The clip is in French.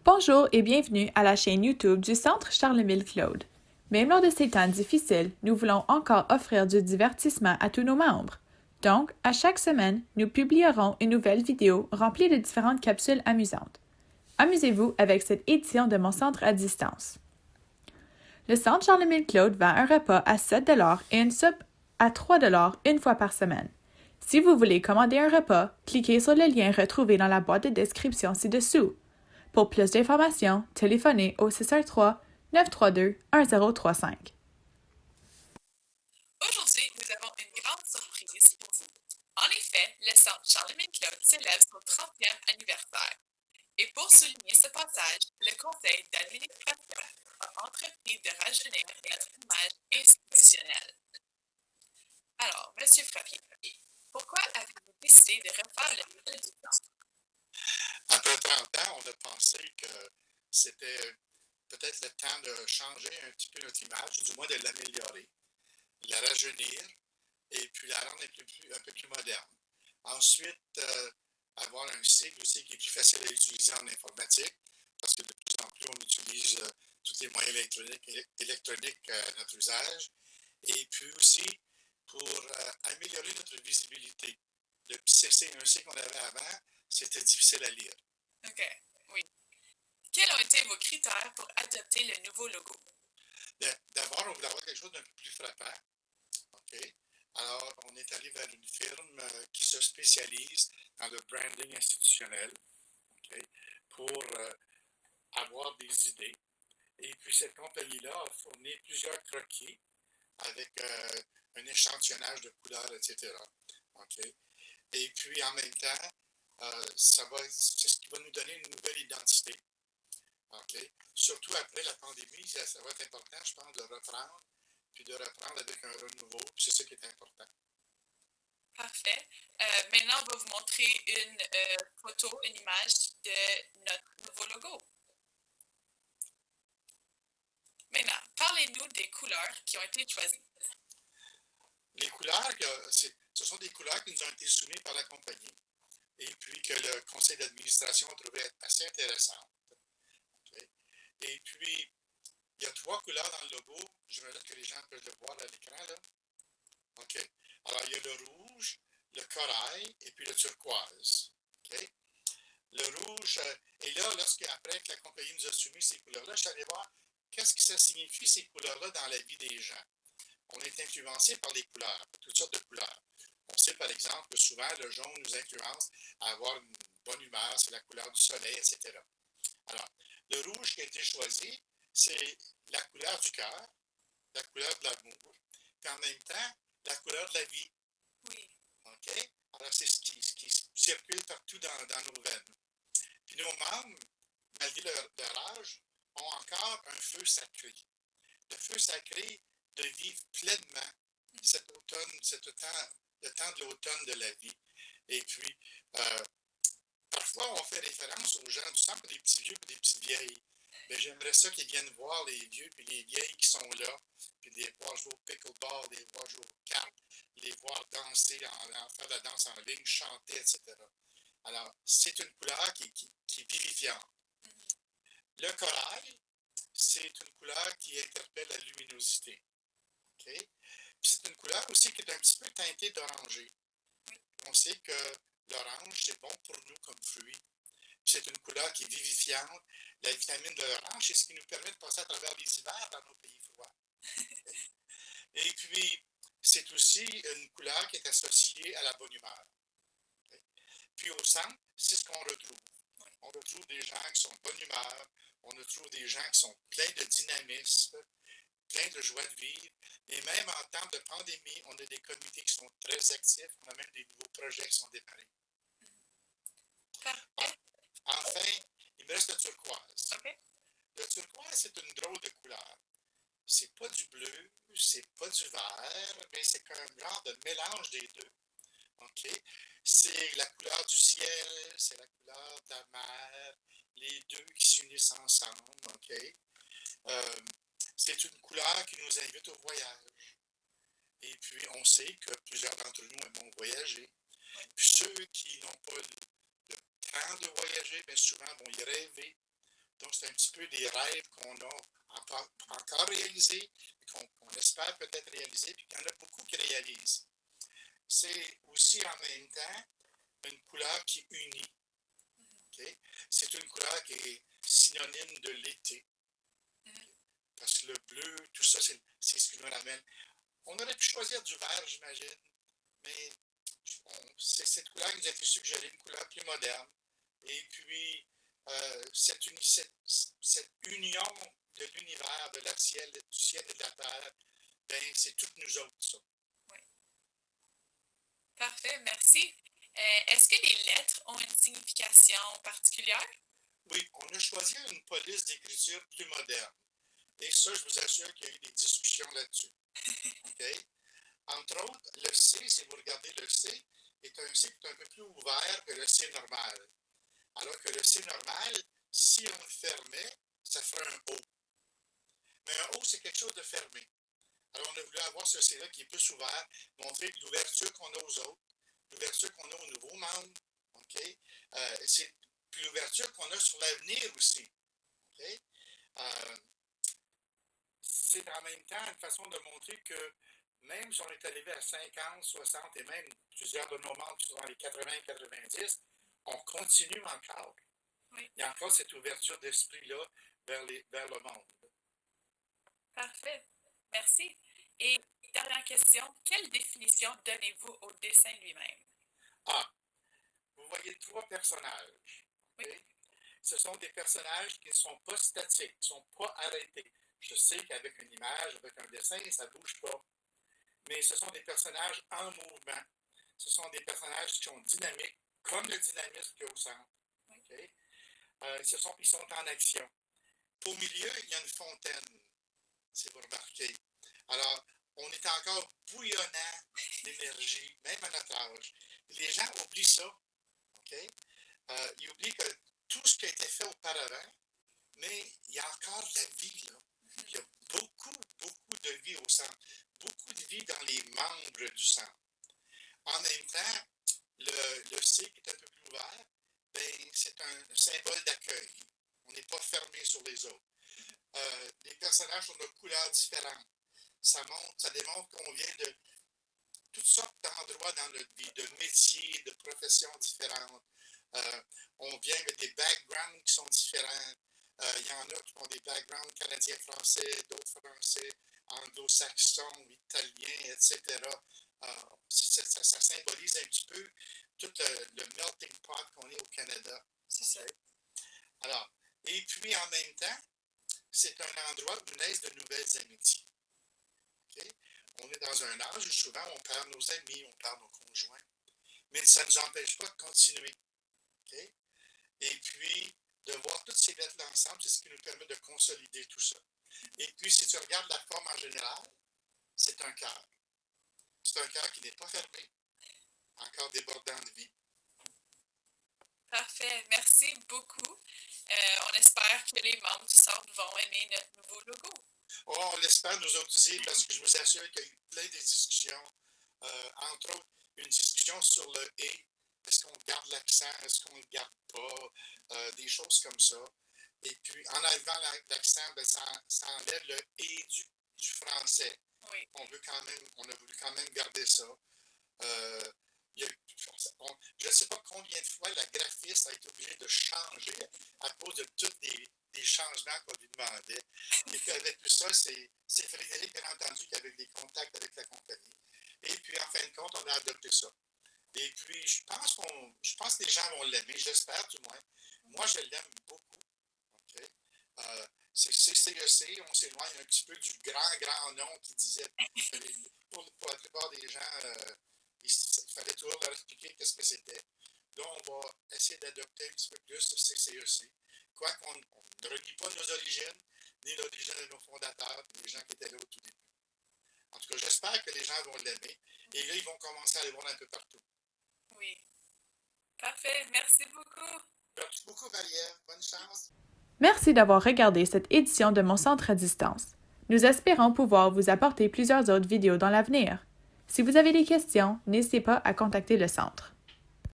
Bonjour et bienvenue à la chaîne YouTube du Centre Charleville-Claude. Même lors de ces temps difficiles, nous voulons encore offrir du divertissement à tous nos membres. Donc, à chaque semaine, nous publierons une nouvelle vidéo remplie de différentes capsules amusantes. Amusez-vous avec cette édition de mon centre à distance. Le Centre Charleville-Claude vend un repas à 7 et une soupe à 3 une fois par semaine. Si vous voulez commander un repas, cliquez sur le lien retrouvé dans la boîte de description ci-dessous. Pour plus d'informations, téléphonez au 613-932-1035. Aujourd'hui, nous avons une grande surprise pour vous. En effet, le Centre Charlemagne-Claude célèbre son 30e anniversaire. Et pour souligner ce passage, le conseil d'administration a entrepris de rajeunir notre image institutionnelle. Alors, Monsieur Frappier, pourquoi avez-vous décidé de refaire le modèle du centre? Après 30 ans, on a pensé que c'était peut-être le temps de changer un petit peu notre image, du moins de l'améliorer, la rajeunir et puis la rendre un peu plus moderne. Ensuite, avoir un cycle aussi qui est plus facile à utiliser en informatique, parce que de plus en plus, on utilise tous les moyens électroniques à notre usage. Et puis aussi, pour améliorer notre visibilité. Le CC1C qu'on avait avant, c'était difficile à lire. OK, oui. Quels ont été vos critères pour adopter le nouveau logo? D'abord, on voulait avoir quelque chose d'un peu plus frappant. OK? Alors, on est allé vers une firme qui se spécialise dans le branding institutionnel, OK? Pour avoir des idées. Et puis, cette compagnie-là a fourni plusieurs croquis avec un échantillonnage de couleurs, etc. OK? Et puis, en même temps, c'est ce qui va nous donner une nouvelle identité. OK? Surtout après la pandémie, ça va être important, je pense, de reprendre, puis de reprendre avec un renouveau, puis c'est ça qui est important. Parfait. Maintenant, on va vous montrer une photo, une image de notre nouveau logo. Maintenant, parlez-nous des couleurs qui ont été choisies. Les couleurs, ce sont des couleurs qui nous ont été soumises par la compagnie et puis que le conseil d'administration a trouvé assez intéressantes. Okay? Et puis, il y a 3 couleurs dans le logo. Je me doute que les gens peuvent le voir à l'écran, là. OK. Alors, il y a le rouge, le corail et puis le turquoise. OK? Le rouge, et là, après que la compagnie nous a soumis ces couleurs-là, je suis allé voir qu'est-ce que ça signifie, ces couleurs-là, dans la vie des gens. On est influencé par les couleurs, toutes sortes de couleurs. On sait, par exemple, que souvent, le jaune nous influence à avoir une bonne humeur, c'est la couleur du soleil, etc. Alors, le rouge qui a été choisi, c'est la couleur du cœur, la couleur de l'amour, puis en même temps, la couleur de la vie. Oui. OK? Alors, c'est ce qui circule partout dans nos veines. Puis nos membres, malgré leur âge, ont encore un feu sacré. Le feu sacré de vivre pleinement cet automne, le temps de l'automne de la vie. Et puis, parfois, on fait référence aux gens du centre, des petits vieux et des petites vieilles. Mais j'aimerais ça qu'ils viennent voir les vieux et les vieilles qui sont là, puis les voir jouer au pickleball, les voir jouer aux cartes, les voir danser, faire de la danse en ligne, chanter, etc. Alors, c'est une couleur qui est vivifiante. Le corail, c'est une couleur qui interpelle la luminosité. Okay? C'est une couleur aussi qui est un petit peu teintée d'orangé. On sait que l'orange, c'est bon pour nous comme fruit. C'est une couleur qui est vivifiante. La vitamine de l'orange, c'est ce qui nous permet de passer à travers les hivers dans nos pays froids. Et puis, c'est aussi une couleur qui est associée à la bonne humeur. Puis au centre, c'est ce qu'on retrouve. On retrouve des gens qui sont de bonne humeur, on retrouve des gens qui sont pleins de dynamisme, pleins de joie de vivre. Et même en temps de pandémie, on a des comités qui sont très actifs, on a même des nouveaux projets qui sont démarrés. Enfin, il me reste le turquoise. Okay. Le turquoise, c'est une drôle de couleur. C'est pas du bleu, c'est pas du vert, mais c'est comme un genre de mélange des deux. OK? C'est la couleur du ciel, c'est la couleur de la mer, les deux qui s'unissent ensemble. OK? C'est une couleur qui nous invite au voyage. Et puis, on sait que plusieurs d'entre nous aiment voyager. Puis ceux qui n'ont pas le temps de voyager, bien souvent vont y rêver. c'est un petit peu des rêves qu'on a encore réalisés, qu'on espère peut-être réaliser, puis qu'il y en a beaucoup qui réalisent. C'est aussi en même temps une couleur qui unit. Okay? C'est une couleur qui est synonyme de l'été. Parce que le bleu, tout ça, c'est ce qui nous ramène. On aurait pu choisir du vert, j'imagine, mais c'est cette couleur qui nous a été suggérée, une couleur plus moderne. Et puis, cette union de l'univers, du ciel et de la terre, ben, c'est toutes nous autres, ça. Oui. Parfait, merci. Est-ce que les lettres ont une signification particulière? Oui, on a choisi une police d'écriture plus moderne. Et ça, je vous assure qu'il y a eu des discussions là-dessus. Okay? Entre autres, le C, si vous regardez le C, est un C qui est un peu plus ouvert que le C normal. Alors que le C normal, si on le fermait, ça ferait un O. Mais un O, c'est quelque chose de fermé. Alors, on a voulu avoir ce C-là qui est plus ouvert, montrer l'ouverture qu'on a aux autres, l'ouverture qu'on a aux nouveaux membres. Okay? Puis l'ouverture qu'on a sur l'avenir aussi. Okay? C'est en même temps une façon de montrer que même si on est arrivé à 50, 60 et même plusieurs de nos membres qui sont dans les 80-90, on continue encore. Oui. Il y a encore cette ouverture d'esprit-là vers le monde. Parfait. Merci. Et dernière question, quelle définition donnez-vous au dessin lui-même? Vous voyez 3 personnages. Okay? Oui. Ce sont des personnages qui ne sont pas statiques, qui ne sont pas arrêtés. Je sais qu'avec une image, avec un dessin, ça ne bouge pas. Mais ce sont des personnages en mouvement. Ce sont des personnages qui sont dynamiques, comme le dynamisme qu'il y a au centre. Okay? Ils sont en action. Au milieu, il y a une fontaine, si vous remarquez. Alors, on est encore bouillonnant d'énergie, même à notre âge. Les gens oublient ça. Okay? Ils oublient que tout ce qui a été fait auparavant, mais il y a encore de la vie là. Il y a beaucoup de vie au centre. Beaucoup de vie dans les membres du centre. En même temps, le C qui est un peu plus ouvert, ben, c'est un symbole d'accueil. On n'est pas fermé sur les autres. Les personnages sont de couleurs différentes. Ça démontre qu'on vient de toutes sortes d'endroits dans notre vie, de métiers, de professions différentes. On vient avec des backgrounds qui sont différents. Il y en a qui ont des backgrounds canadiens-français, d'autres français, anglo-saxons, italiens, etc. Ça symbolise un petit peu tout le melting pot qu'on est au Canada. C'est ça. Alors, et puis en même temps, c'est un endroit où naissent de nouvelles amitiés. Okay? On est dans un âge où souvent on perd nos amis, on perd nos conjoints, mais ça ne nous empêche pas de continuer. Okay? Et puis, de voir toutes ces lettres-là ensemble, c'est ce qui nous permet de consolider tout ça. Et puis, si tu regardes la forme en général, c'est un cœur. C'est un cœur qui n'est pas fermé, encore débordant de vie. Parfait. Merci beaucoup. On espère que les membres du centre vont aimer notre nouveau logo. Oh, on l'espère nous autres aussi, parce que je vous assure qu'il y a eu plein de discussions. Entre autres, une discussion sur le « et ». Est-ce qu'on garde l'accent? Est-ce qu'on ne le garde pas? Des choses comme ça. Et puis, en enlevant l'accent, ben, ça enlève le « et » du français. Oui. On a voulu quand même garder ça. Je ne sais pas combien de fois la graphiste a été obligée de changer à cause de tous des changements qu'on lui demandait. Et puis avec tout ça, c'est Frédéric, bien entendu, qui avait des contacts avec la compagnie. Et puis en fin de compte, on a adopté ça. Et puis je pense que les gens vont l'aimer, j'espère du moins. Moi, je l'aime beaucoup. Okay? C'est CEC, on s'éloigne un petit peu du grand nom qui disait, pour la plupart des gens, il fallait toujours leur expliquer qu'est-ce que c'était. Donc, on va essayer d'adopter un petit peu plus ce CEC. Quoiqu'on ne renie pas nos origines, ni l'origine de nos fondateurs, les gens qui étaient là au tout début. En tout cas, j'espère que les gens vont l'aimer. Et là, ils vont commencer à aller voir un peu partout. Oui. Parfait. Merci beaucoup. Merci beaucoup, Marie-Ève. Bonne chance. Merci d'avoir regardé cette édition de Mon Centre à distance. Nous espérons pouvoir vous apporter plusieurs autres vidéos dans l'avenir. Si vous avez des questions, n'hésitez pas à contacter le centre.